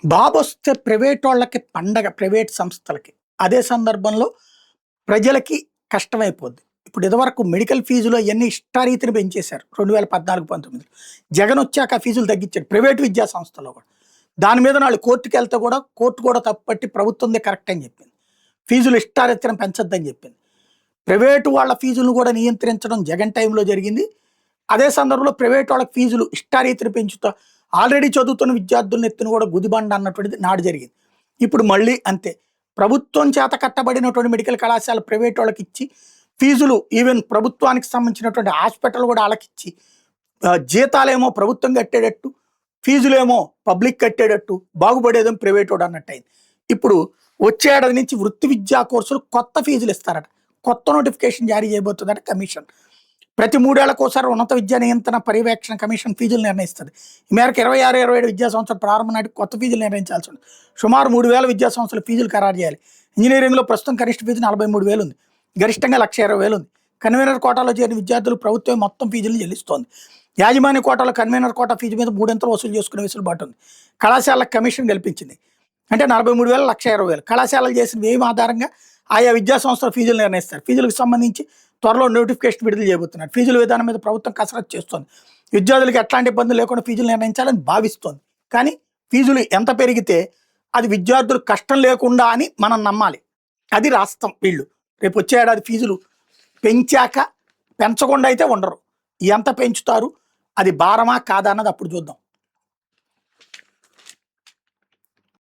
బాబొస్తే private వాళ్ళకి పండగ, private సంస్థలకి. అదే సందర్భంలో ప్రజలకి కష్టమైపోద్ది. ఇప్పుడు ఇదివరకు మెడికల్ ఫీజులు అయన్నీ ఇష్టారీతిన పెంచేశారు. 2014, 19లో. జగనొచ్చాక ఆ ఫీజులు తగ్గించాడు. ప్రైవేట్ విద్యా సంస్థల్లో కూడా. దాని మీద నాళ్ళు కోర్టుకెళ్తే కూడా, కోర్టు కూడా తప్పుపట్టి ప్రభుత్వందే కరెక్ట్ అని చెప్పింది. ఫీజులు ఇష్టారీతిన పెంచొద్దని చెప్పింది. ప్రైవేటు వాళ్ళ ఫీజులను కూడా నియంత్రించడం జగన్ టైంలో జరిగింది. అదే సందర్భంలో ప్రైవేట్ వాళ్ళకి ఫీజులు ఇష్టారీతిన పెంచుతా ఆల్రెడీ చదువుతున్న విద్యార్థులను ఎత్తున కూడా గుదిబండ అన్నటువంటిది నాడు జరిగింది. ఇప్పుడు మళ్ళీ అంతే. ప్రభుత్వం చేత కట్టబడినటువంటి మెడికల్ కళాశాల ప్రైవేట్ వాళ్ళకి ఇచ్చి ఫీజులు ఈవెన్ ప్రభుత్వానికి సంబంధించినటువంటి హాస్పిటల్ కూడా వాళ్ళకిచ్చి జీతాలేమో ప్రభుత్వం కట్టేటట్టు, ఫీజులేమో పబ్లిక్ కట్టేటట్టు, బాగుపడేదేమో ప్రైవేట్ వాడు అన్నట్టు అయింది. ఇప్పుడు వచ్చే ఏడాది నుంచి వృత్తి విద్యా కోర్సులు కొత్త ఫీజులు ఇస్తారట. కొత్త నోటిఫికేషన్ జారీ చేయబోతుందట కమిషన్. ప్రతి 3 ఏళ్లకోసారి ఉన్నత విద్యా నియంత్రణ పర్యవేక్షణ కమిషన్ ఫీజులు నిర్ణయిస్తుంది. ఈ మేరకు 26, 27 విద్యా సంవత్సరం ప్రారంభం నాటికి కొత్త ఫీజులు నిర్ణయించాల్సి ఉంది. సుమారు 3,000 విద్యా సంస్థల ఫీజులు ఖరారు చేయాలి. ఇంజనీరింగ్లో ప్రస్తుతం కనిష్ట ఫీజు 43,000 ఉంది. గరిష్టంగా 1,20,000 ఉంది. కన్వీనర్ కోటాలో చేరిన విద్యార్థులు ప్రభుత్వం మొత్తం ఫీజులు చెల్లిస్తోంది. యాజమాన్య కోటాలో కన్వీనర్ కోటా ఫీజు మీద 3 వసూలు చేసుకునే వెసులుబాటు ఉంది. కళాశాలకు కమిషన్ కల్పించింది. అంటే 43,000, 1,20,000. కళాశాలలు చేసిన వ్యయం ఆధారంగా ఆయా విద్యా సంస్థల ఫీజులు నిర్ణయిస్తారు. ఫీజులకు సంబంధించి త్వరలో నోటిఫికేషన్ విడుదల చేయబోతున్నారు. ఫీజుల విధానం మీద ప్రభుత్వం కసరత్తు చేస్తోంది. విద్యార్థులకు ఎట్లాంటి ఇబ్బందులు లేకుండా ఫీజులు నిర్ణయించాలని భావిస్తోంది. కానీ ఫీజులు ఎంత పెరిగితే అది విద్యార్థులు కష్టం లేకుండా అని మనం నమ్మాలి. అది రాస్తాం వీళ్ళు. రేపు వచ్చే ఏడాది ఫీజులు పెంచాక పెంచకుండా అయితే ఉండరు. ఎంత పెంచుతారు, అది భారమా కాదా అన్నది అప్పుడు చూద్దాం.